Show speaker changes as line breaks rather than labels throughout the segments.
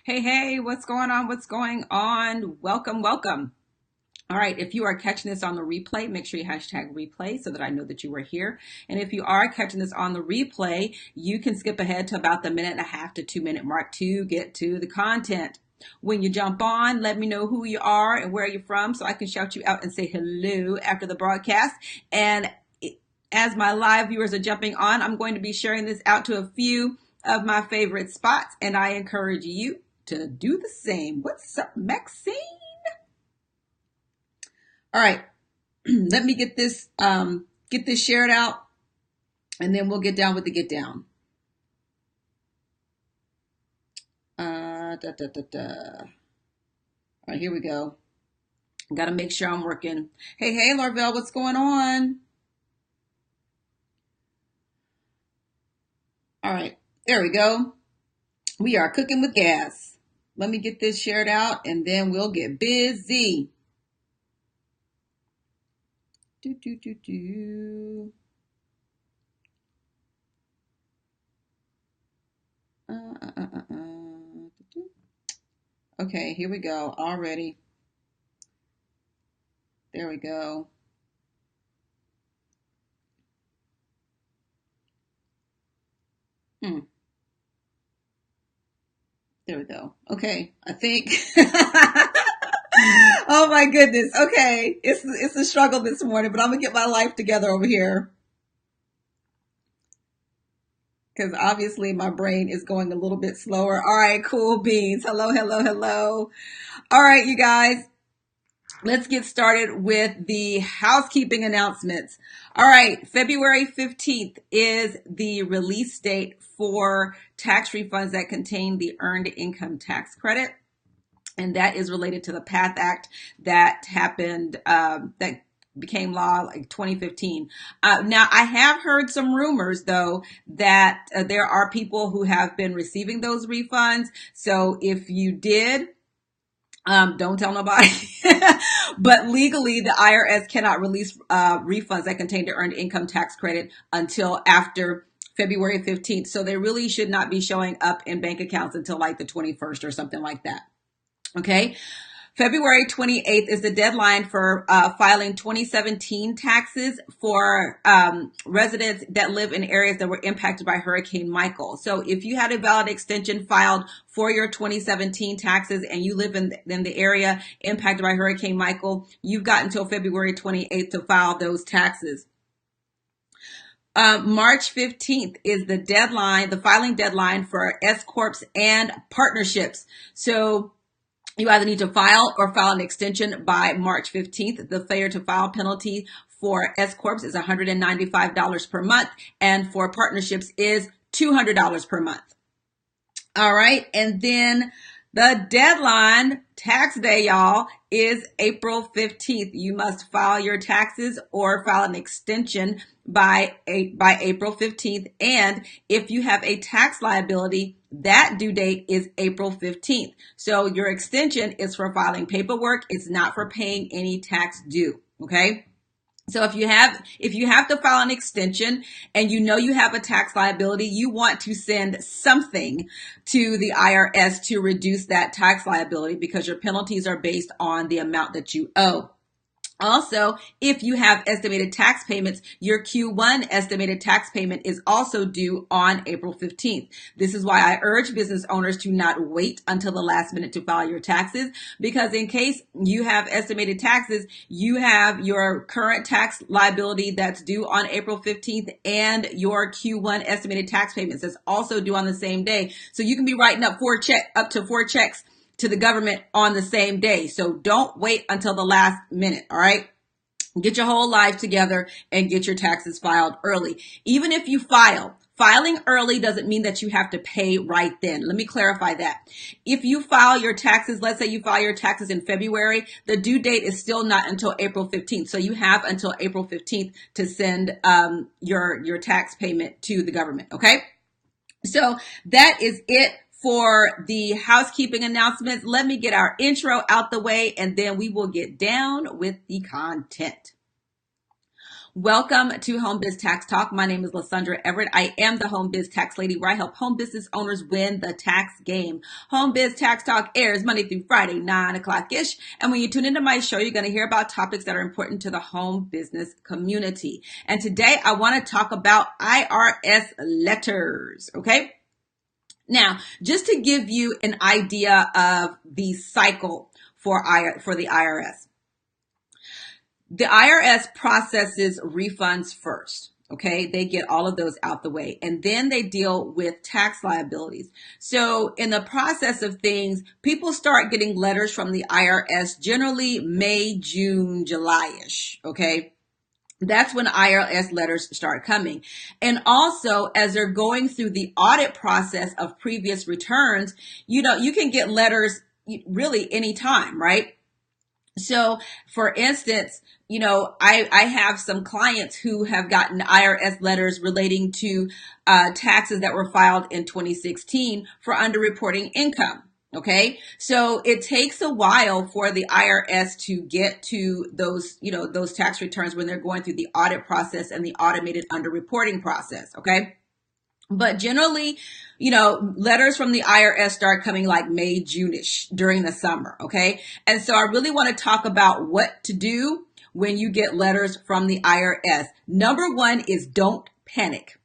Hey, hey, what's going on? What's going on? Welcome, welcome. All right, if you are catching this on the replay, make sure you hashtag replay so that I know that you were here. And if you are catching this on the replay, you can skip ahead to about the minute and a half to 2 minute mark to get to the content. When you jump on, let me know who you are and where you're from so I can shout you out and say hello after the broadcast. And as my live viewers are jumping on, I'm going to be sharing this out to a few of my favorite spots, and I encourage you to do the same. What's up, Maxine? All right, let me get this shared out, and then we'll get down with the get down. All right, here we go. Got to make sure I'm working. Hey, Larvell, what's going on? All right, there we go. We are cooking with gas. Let me get this shared out, and then we'll get busy. Do. Okay, here we go. Already. There we go. There we go. Okay, I think. Oh my goodness. Okay, it's a struggle this morning, but I'm gonna get my life together over here because obviously my brain is going a little bit slower. All right, cool beans. Hello, hello, hello. All right, you guys. Let's get started with the housekeeping announcements. All right, February 15th is the release date for tax refunds that contain the earned income tax credit. And that is related to the PATH Act that happened, that became law like 2015. Now, I have heard some rumors, though, that there are people who have been receiving those refunds. So if you did, don't tell nobody. But legally, the IRS cannot release refunds that contain the earned income tax credit until after February 15th. So they really should not be showing up in bank accounts until like the 21st or something like that. Okay. February 28th is the deadline for filing 2017 taxes for residents that live in areas that were impacted by Hurricane Michael. So if you had a valid extension filed for your 2017 taxes and you live in the area impacted by Hurricane Michael, you've got until February 28th to file those taxes. March 15th is the deadline, the filing deadline for S Corps and partnerships. So you either need to file or file an extension by March 15th. The failure to file penalty for S Corps is $195 per month, and for partnerships is $200 per month. All right, and then the deadline, tax day, y'all, is April 15th. You must file your taxes or file an extension by April 15th. And if you have a tax liability, that due date is April 15th. So your extension is for filing paperwork. It's not for paying any tax due. Okay. So if you have to file an extension and you know you have a tax liability, you want to send something to the IRS to reduce that tax liability because your penalties are based on the amount that you owe. Also, if you have estimated tax payments, your Q1 estimated tax payment is also due on April 15th. This is why I urge business owners to not wait until the last minute to file your taxes, because in case you have estimated taxes, you have your current tax liability that's due on April 15th and your Q1 estimated tax payments that's also due on the same day. So you can be writing up up to four checks to the government on the same day. So don't wait until the last minute. All right. Get your whole life together and get your taxes filed early. Even if you filing early doesn't mean that you have to pay right then. Let me clarify that. If you file your taxes, let's say you file your taxes in February, the due date is still not until April 15th. So you have until April 15th to send your tax payment to the government. Okay. So that is it for the housekeeping announcements. Let me get our intro out the way and then we will get down with the content. Welcome to Home Biz Tax Talk. My name is Lysandra Everett. I am the Home Biz Tax Lady, where I help home business owners win the tax game. Home Biz Tax Talk airs Monday through Friday, 9 o'clock-ish. And when you tune into my show, you're going to hear about topics that are important to the home business community. And today I want to talk about IRS letters, okay? Now, just to give you an idea of the cycle for the IRS. The IRS processes refunds first. Okay, they get all of those out the way, and then they deal with tax liabilities. So in the process of things, people start getting letters from the IRS generally May, June, July-ish. Okay. That's when IRS letters start coming. And also, as they're going through the audit process of previous returns, you can get letters really anytime, right? So, for instance, I have some clients who have gotten IRS letters relating to taxes that were filed in 2016 for underreporting income. Okay, so it takes a while for the IRS to get to those tax returns when they're going through the audit process and the automated underreporting process. Okay. But generally, letters from the IRS start coming like May, June-ish during the summer, okay? And so I really want to talk about what to do when you get letters from the IRS. Number one is don't panic.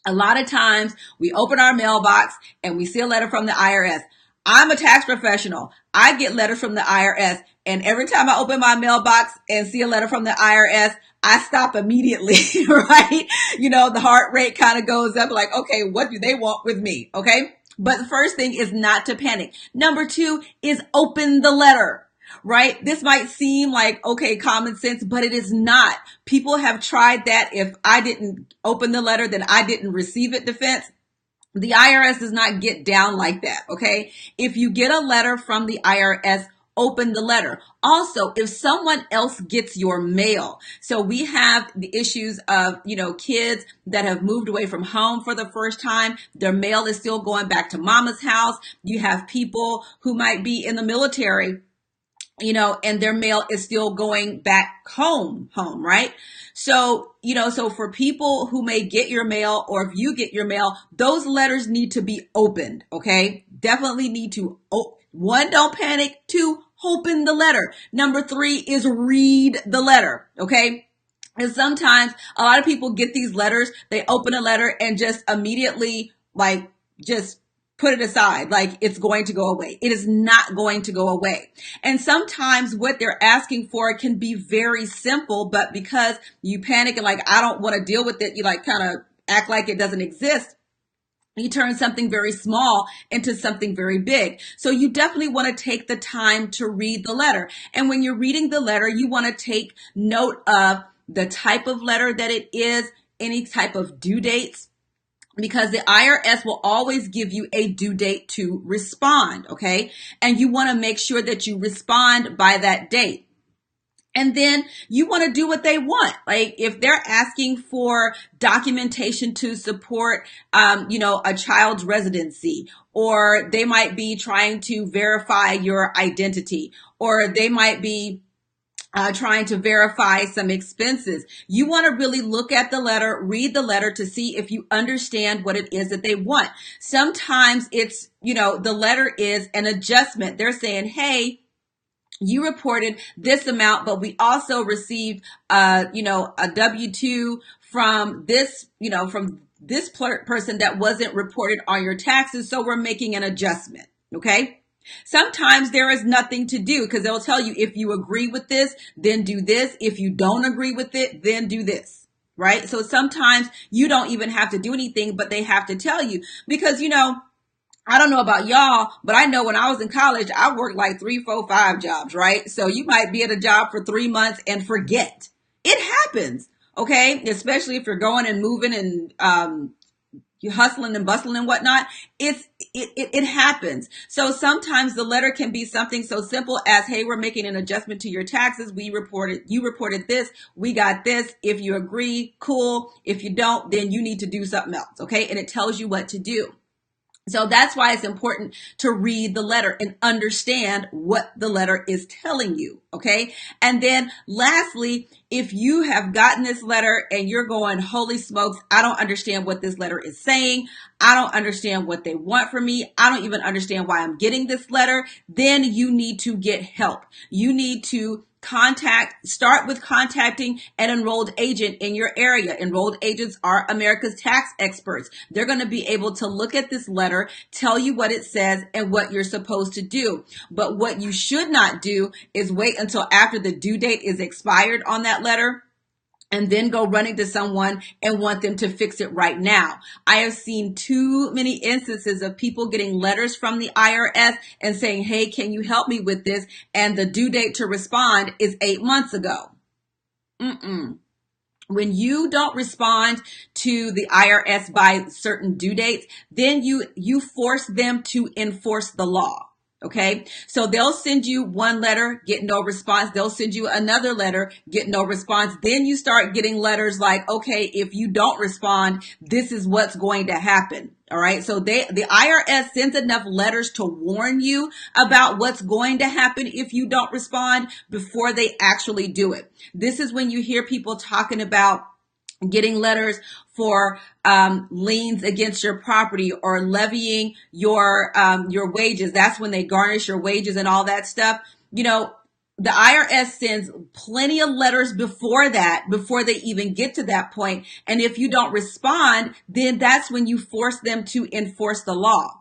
A lot of times we open our mailbox and we see a letter from the IRS. I'm a tax professional. I get letters from the IRS, and every time I open my mailbox and see a letter from the IRS, I stop immediately, right? The heart rate kind of goes up like, okay, what do they want with me? Okay. But the first thing is not to panic. Number two is open the letter, right? This might seem like, okay, common sense, but it is not. People have tried that. If I didn't open the letter, then I didn't receive it defense. The IRS does not get down like that, okay? If you get a letter from the IRS, open the letter. Also, if someone else gets your mail, so we have the issues of, kids that have moved away from home for the first time, their mail is still going back to mama's house. You have people who might be in the military, and their mail is still going back home, right? So, so for people who may get your mail, or if you get your mail, those letters need to be opened, okay? Definitely need to, one, don't panic. Two, open the letter. Number three is read the letter, okay? And sometimes a lot of people get these letters, they open a letter and just immediately just put it aside, like it's going to go away. It is not going to go away. And sometimes what they're asking for can be very simple, but because you panic and I don't want to deal with it, you kind of act like it doesn't exist. You turn something very small into something very big. So you definitely want to take the time to read the letter. And when you're reading the letter, you want to take note of the type of letter that it is, any type of due dates, because the IRS will always give you a due date to respond, okay? And you want to make sure that you respond by that date. And then you want to do what they want. Like if they're asking for documentation to support, a child's residency, or they might be trying to verify your identity, or they might be trying to verify some expenses. You want to really look at the letter, read the letter to see if you understand what it is that they want. Sometimes it's, the letter is an adjustment. They're saying, hey, you reported this amount, but we also received, a W-2 from this, from this person that wasn't reported on your taxes. So we're making an adjustment. Okay. Sometimes there is nothing to do because they'll tell you if you agree with this, then do this. If you don't agree with it, then do this. Right. So sometimes you don't even have to do anything, but they have to tell you because, I don't know about y'all, but I know when I was in college, I worked like 3, 4, 5 jobs, right? So you might be at a job for 3 months and forget. It happens, okay? Especially if you're going and moving and you're hustling and bustling and whatnot. It happens. So sometimes the letter can be something so simple as, hey, we're making an adjustment to your taxes. You reported this. We got this. If you agree, cool. If you don't, then you need to do something else, okay? And it tells you what to do. So that's why it's important to read the letter and understand what the letter is telling you. Okay. And then lastly, if you have gotten this letter and you're going, holy smokes, I don't understand what this letter is saying. I don't understand what they want from me. I don't even understand why I'm getting this letter. Then you need to get help. You need to start with contacting an enrolled agent in your area. Enrolled agents are America's tax experts. They're going to be able to look at this letter, tell you what it says and what you're supposed to do. But what you should not do is wait until after the due date is expired on that letter and then go running to someone and want them to fix it right now. I have seen too many instances of people getting letters from the IRS and saying, hey, can you help me with this? And the due date to respond is 8 months ago. When you don't respond to the IRS by certain due dates, then you force them to enforce the law. Okay. So they'll send you one letter, get no response. They'll send you another letter, get no response. Then you start getting letters like, okay, if you don't respond, this is what's going to happen. All right. So the IRS sends enough letters to warn you about what's going to happen if you don't respond before they actually do it. This is when you hear people talking about getting letters for liens against your property or levying your wages. That's when they garnish your wages and all that stuff. You know, the IRS sends plenty of letters before they even get to that point. And if you don't respond, then that's when you force them to enforce the law.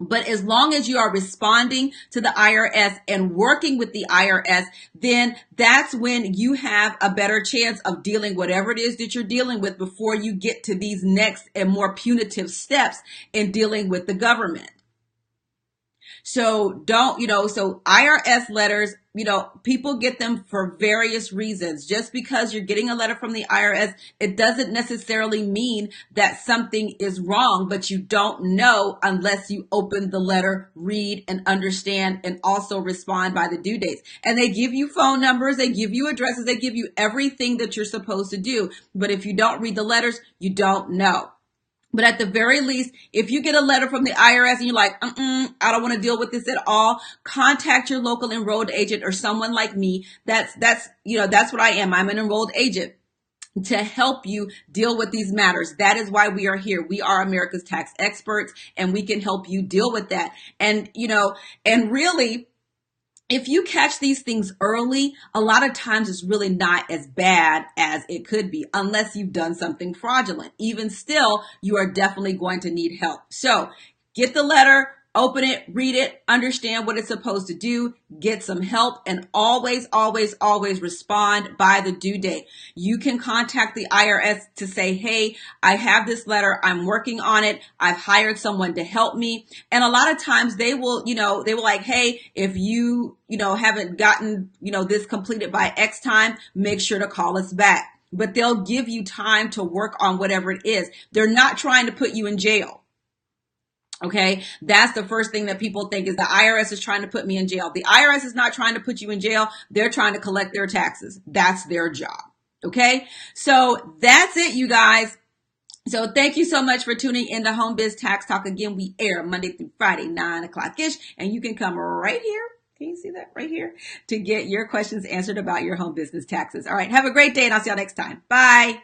But as long as you are responding to the IRS and working with the IRS, then that's when you have a better chance of dealing whatever it is that you're dealing with before you get to these next and more punitive steps in dealing with the government. So so IRS letters, people get them for various reasons. Just because you're getting a letter from the IRS, it doesn't necessarily mean that something is wrong, but you don't know unless you open the letter, read and understand, and also respond by the due dates. And they give you phone numbers, they give you addresses, they give you everything that you're supposed to do. But if you don't read the letters, you don't know. But at the very least, if you get a letter from the IRS and you're like, I don't want to deal with this at all, contact your local enrolled agent or someone like me. That's what I am. I'm an enrolled agent to help you deal with these matters. That is why we are here. We are America's tax experts and we can help you deal with that. And really, if you catch these things early, a lot of times it's really not as bad as it could be unless you've done something fraudulent. Even still, you are definitely going to need help. So get the letter, open it, read it, understand what it's supposed to do, get some help, and always, always, always respond by the due date. You can contact the IRS to say, hey, I have this letter. I'm working on it. I've hired someone to help me. And a lot of times they will like, hey, if you haven't gotten, this completed by X time, make sure to call us back. But they'll give you time to work on whatever it is. They're not trying to put you in jail. Okay, that's the first thing that people think is the IRS is trying to put me in jail. The IRS is not trying to put you in jail. They're trying to collect their taxes. That's their job. Okay, so that's it, you guys. So thank you so much for tuning in to Home Biz Tax Talk. Again, we air Monday through Friday, 9 o'clock-ish, and you can come right here. Can you see that right here? To get your questions answered about your home business taxes. All right, have a great day, and I'll see y'all next time. Bye.